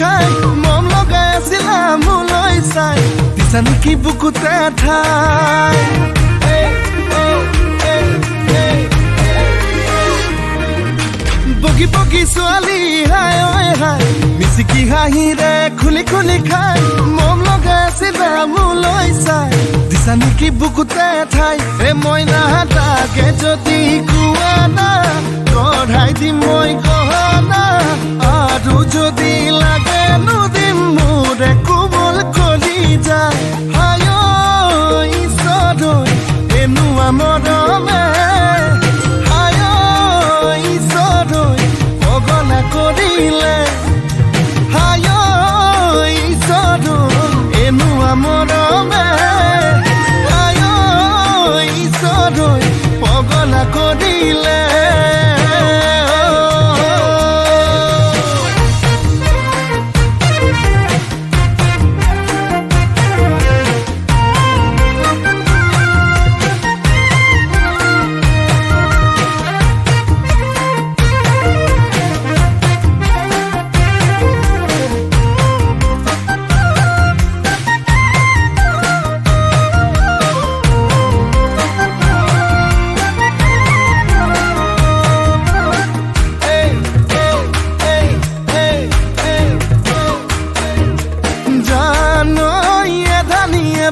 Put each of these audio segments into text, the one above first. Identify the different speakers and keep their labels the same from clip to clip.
Speaker 1: খাই মন লগাই আছিলা মোলৈ চাই দিছা নেকি বুকুতে ঠাই বগি বগি ছোৱালী হাই ঐ হাই মিচিকি হাঁহিৰে খুলি খুলি খাই মন লগাই আছিলা মোলৈ চাই দিছা নেকি বুকুতে ঠাই মই নাথাকে যদি কোৱা না গঢ়াই দিম মই গহনা আৰু যদি লাগে নুদিম মোৰে কোমল কলি যায় হাই ঈশ্বৰ এনেকুৱা মৰমে হাই ঈশ্বৰ পগলা কৰিলে হাই ঈশ্বৰ এনেকুৱা মৰমে হাই ঈশ্বৰ পগলা কৰিলে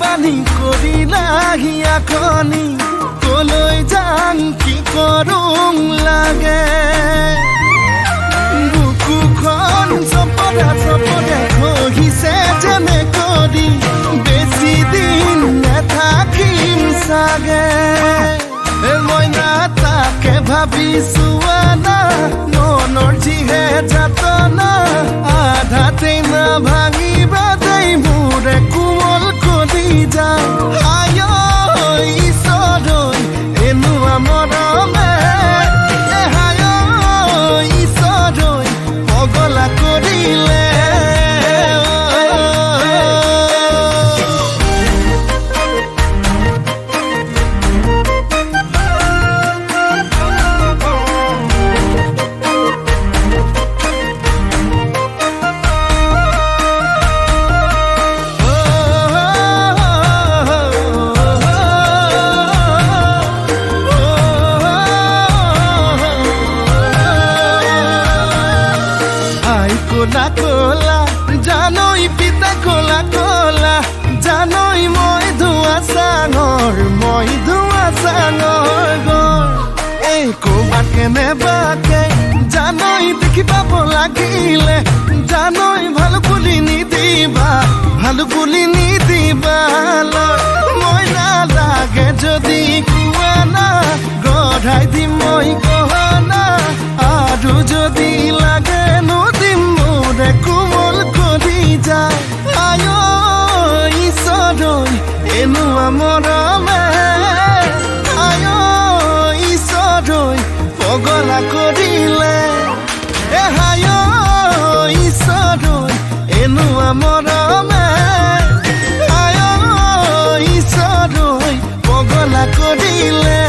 Speaker 1: বানি কৰিলা হিয়াখনি কলৈ যাম কি কৰোঁ লাগে বুকুখন চপদা চপদা খহিছে যেনে কৰি বেছি দিন নাথাকিম চাগে মই নাথাকে ভাবিছো আনা মনৰ যিহে যাতনা আধাতে না ভাঙিবা দেই মোৰে কোমল কলি যায় হাই ঈশ্বৰ এনেকুৱা মৰমে হাই ঈশ্বৰ পগলা কৰিলে কোলা কোলা জানই পিতা কোলা কোলা জানই মই ধোৱা চাঙৰ গৰ এই ক'বাত কেনেবাকে জানই দেখি পাব লাগিলে জানই ভাল বুলি নিদিবা মই নালাগে যদি কোৱা না গঢ়াই দিম মই গহনা আৰু যদি লাগে নুদিম মোৰে কোমল কলি যায় হাই ঈশ্বৰ এনেকুৱা মৰমে হাই ঈশ্বৰ পগলা কৰিলে হাই ঈশ্বৰ এনেকুৱা মৰমে হাই ঈশ্বৰ পগলা কৰিলে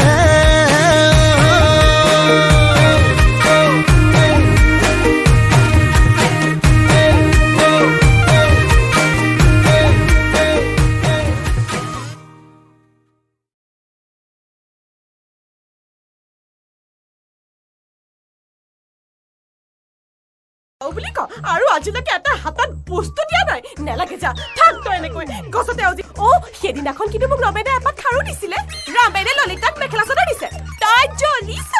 Speaker 2: বুলি ক আৰু আজিলৈকে এটা হাতত বস্তু দিয়া নাই নেলাগে যা থাক তই এনেকৈ গছতে আজি সেইদিনাখন কিন্তু মোক ৰমেনে এপাত খাৰু দিছিলে ৰমেনে ললিতাক মেখেলা চাদৰ দিছে তাই জ্বলিছ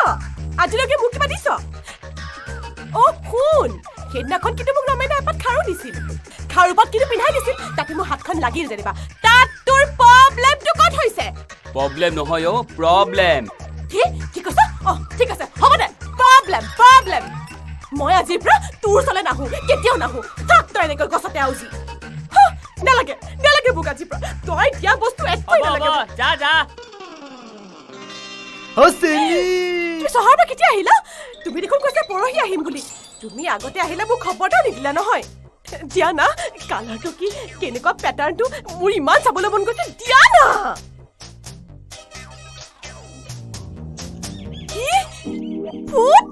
Speaker 2: আজিলৈকে মোক কিবা দিছ শুন সেইদিনাখন কিন্তু মোক ৰমেনে এপাত খাৰু দিছিল খাৰুপাত কিন্তু পিন্ধাই দিছিল তাতে মোৰ হাতখন লাগিল যেনিবা তাত তোৰ প্ৰব্লেমটো ক'ত হৈছে
Speaker 3: প্ৰব্লেম নহয় প্ৰব্লেম
Speaker 2: কি কৈছ ঠিক আছে হ'ব দে প্ৰব্লেম মই আজিৰ পৰা তোৰ চলে নাহো কেতিয়াও নাহো থাক তই এনেকৈ গছতে আউজি নালাগে মোক আজিৰ পৰা তই দিয়া বস্তু একোৱেই নালাগে
Speaker 3: যা
Speaker 2: তুমি চহৰৰ পৰা কেতিয়া আহিলা তুমি দেখোন কৈছা পৰহি আহিম বুলি তুমি আগতে আহিলে মোক খবৰটা নিদিলা নহয় দিয়া না কালাৰটো কি কেনেকুৱা পেটাৰ্ণটো মোৰ ইমান চাবলৈ মন গৈছে দিয়া না ফুট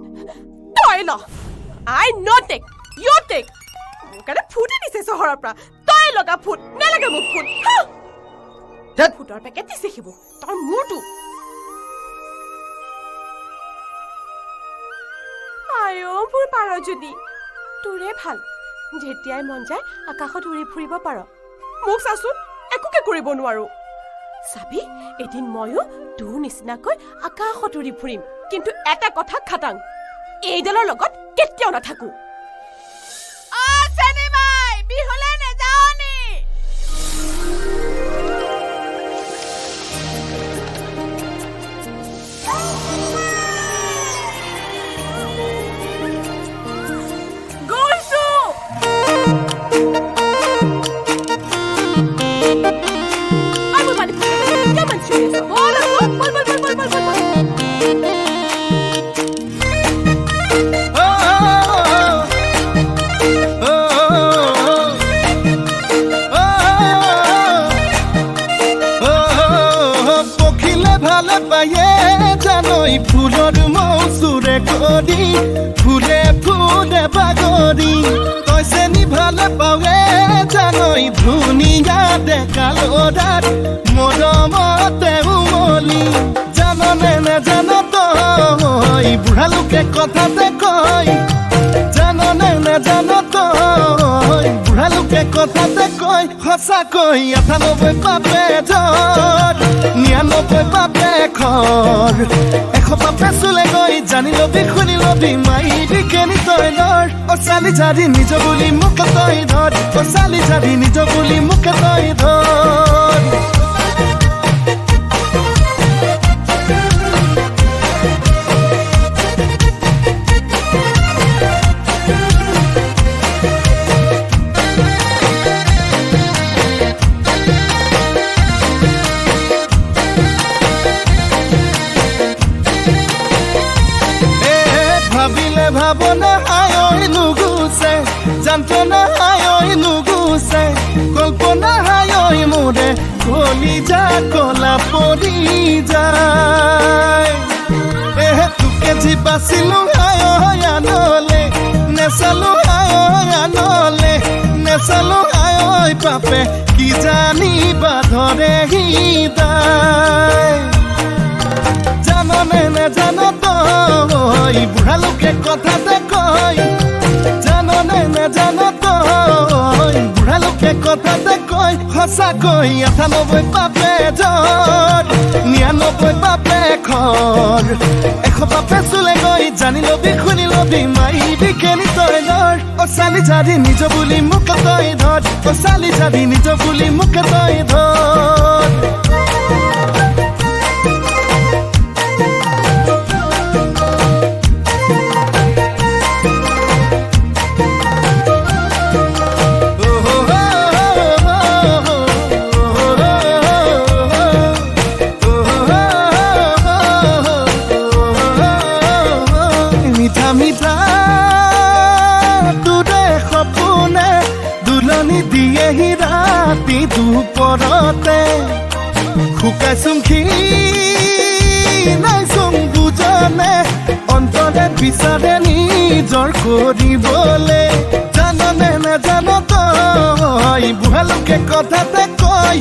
Speaker 2: তই ল I not take. You take. মোৰ কাৰণে ফুটি দিছে চহৰৰ পৰা তই লগা ফুট নালাগে মোক ফুট ফুটৰ পেকেট দিছে সিব তোৰ মূৰটো আয়ো মোৰ পাৰ যদি তোৰে ভাল যেতিয়াই মন যায় আকাশত উৰি ফুৰিব পাৰ মোক চাচোন একোকে কৰিব নোৱাৰো চাবি এদিন ময়ো তোৰ নিচিনাকৈ আকাশত উৰি ফুৰিম কিন্তু এটা কথা খাটাং এইডালৰ লগত কেতিয়াও নাথাকো বিহলে নেযাওনি গৈছো আমি মানে কেমন চিৰিয়াছ বল বল বল বল বল বল ফুলৰ মৌচুৰে কৰি ফুলে ফুলে বাগৰি তই চেনি ভালে পাৱে জানৈ ধুনীয়া ডেকা ল'ৰাত মৰমতে উমলি জাননে নেজান তই বুঢ়া লোকে কথাতে কয় জাননে নেজান তই বুঢ়া লোকে কথাতে কয় সঁচাকৈ ৯৮ পাপে জ্বৰ ৯৯ পাপে খৰ ১০০ পাপে চুলে গৈ জানি লবি শুনি লবি মাইবি কেনি তই ধৰ অ চালি জাৰি নিজ বুলি মোক তই ধৰ অ চালি জাৰি নিজ বুলি মোক তই ধৰ ভাবনা হায় নুগুছে যন্ত্ৰণা হায় নুগুছে কল্পনা হায় মোৰে কলিজা কলা পৰি যায় তোকে যি বাচিলো হায় আনলে নেচালো হায় আনলে নেচালো হায় পাপে কি জানিবা ধৰে হৃদয় জাননে নেজান তই বুঢ়া লোকে কথাতে কয় জাননে নেজান তই বুঢ়া লোকে কথাতে কয় সঁচাকৈ ৯৮ পাপে জ্বৰ ৯৯ পাপে খৰ ১০০ পাপে চুলে গৈ জানি লবি শুনি লবি মাইবি কেনি তই ধৰ অ চালি জাৰি নিজ বুলি মোক তই ধৰ অ চালি জাৰি নিজ বুলি মোক তই ধৰ ৰাতি দুপৰতে শুকাইছোং নাইছোং বুজনে অন্তৰে বিচাৰে নিজৰ কৰিবলে জাননে নেজান তই বুঢ়া লোকে কথাতে কয়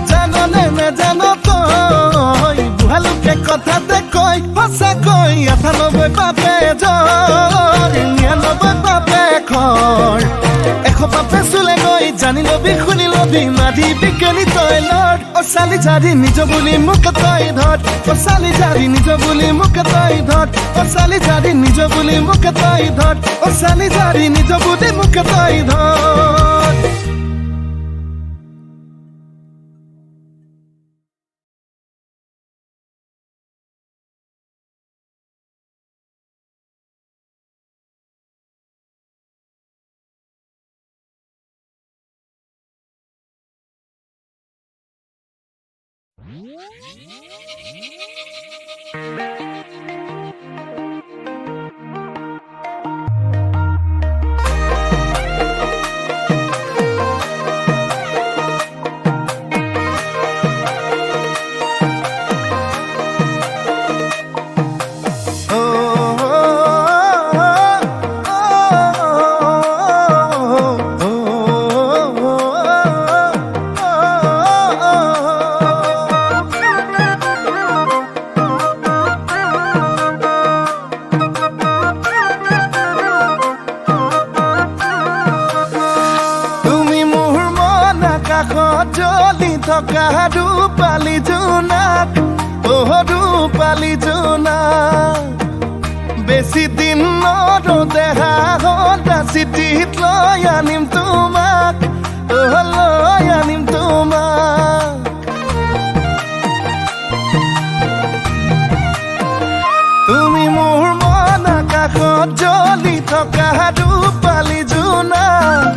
Speaker 2: জাননে নেজান তই বুঢ়া লোকে কথাতে কয় সঁচাকৈ ৯৮ পাপে জ্বৰ ৯৯ পাপে খৰ ১০০ পাপে চুলে গৈ জানি লবি শুনি লবি মাৰিবি কেনি তই লৰ অ চালি জাৰি নিজ বুলি মোক তই ধৰ অ চালি জাৰি নিজ বুলি মোক তই ধৰ অ চালি জাৰি নিজ বুলি মোক তই ধৰ অ চালি জাৰি নিজ বুলি মোক তই ধৰ
Speaker 1: জ্বলি থকা ৰূপালী জোনাক ৰূপালী জোনাক বেছি দিন নৰদেহা সদা চিঠিত লৈ আনিম তোমাক লৈ আনিম তোমাক তুমি মোৰ মন আকাশত জ্বলি থকা ৰূপালী জোনাক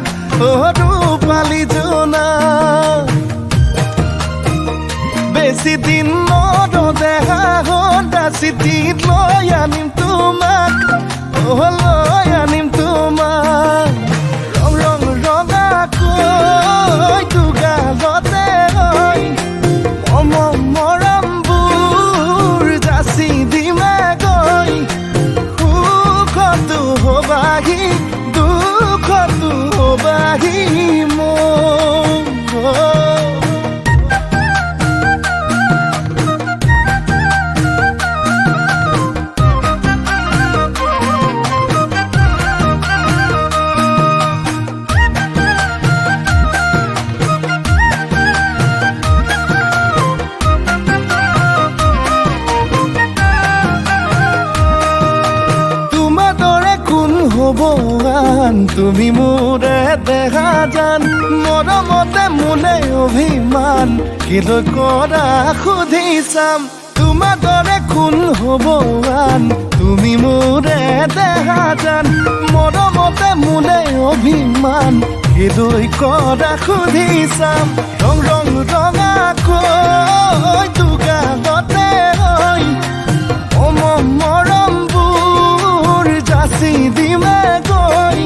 Speaker 1: ৰূপালী জোনাক বেছি দিন নৰদেহা সদা চিঠিত লৈ আনিম তোমাক লৈ আনিম তোমাক ৰং ৰং ৰঙাকৈ দুগালতে হৈ মৰমবোৰ যাচি দিমে গৈ সুখতো হবাহি দুখতো হবাহি মোৰ হবান তুমি মোৰে দেখা জান মৰমতে মোলে অভিমান কিলৈ কৰা সুধি চাম তোমাৰ দৰে কোন হবান তুমি মোৰে দেখা জান মৰমতে মোলে অভিমান কিলৈ কৰা সুধি চাম ৰং ৰং ৰঙাকৈ দুগালতে হৈ মৰমবোৰ যাচি দিমে গৈ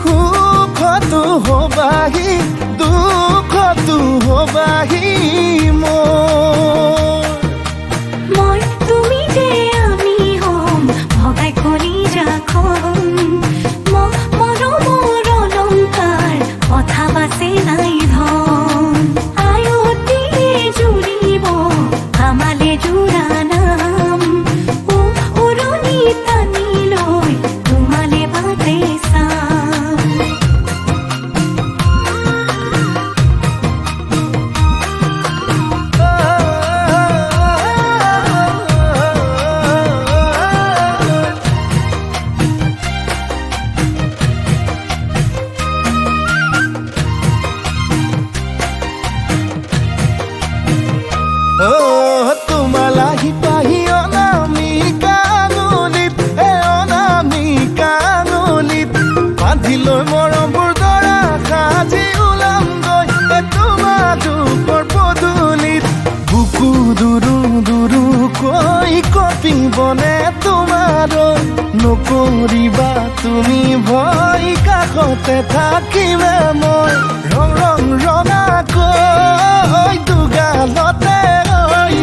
Speaker 1: সুখতো হবাহি দুখতো হবাহি
Speaker 4: মই তুমি যে আমি হম ভগাই কৰি ৰাখম মৰমৰ অলংকাৰ কথা বাচে নাই ধন আয়তিয়ে জুৰিব আমালে জোৰা নাম উৰণি টানি লৈ তোমালে বাটে চাম
Speaker 1: তোমালা সিপাহী অনামিকা আঙুলিত অনামিকা আঙুলিত বান্ধি লৈ মৰমবোৰ দৰা সাজি ওলামগৈ তোমাৰ দুখৰ পদূলিত বুকু দুৰু দুৰুকৈ কঁপিবনে তোমাৰ নকৰিবা তুমি ভয় কাষতে থাকিমে মই ৰং ৰং ৰঙাকৈ দুগালতে হৈ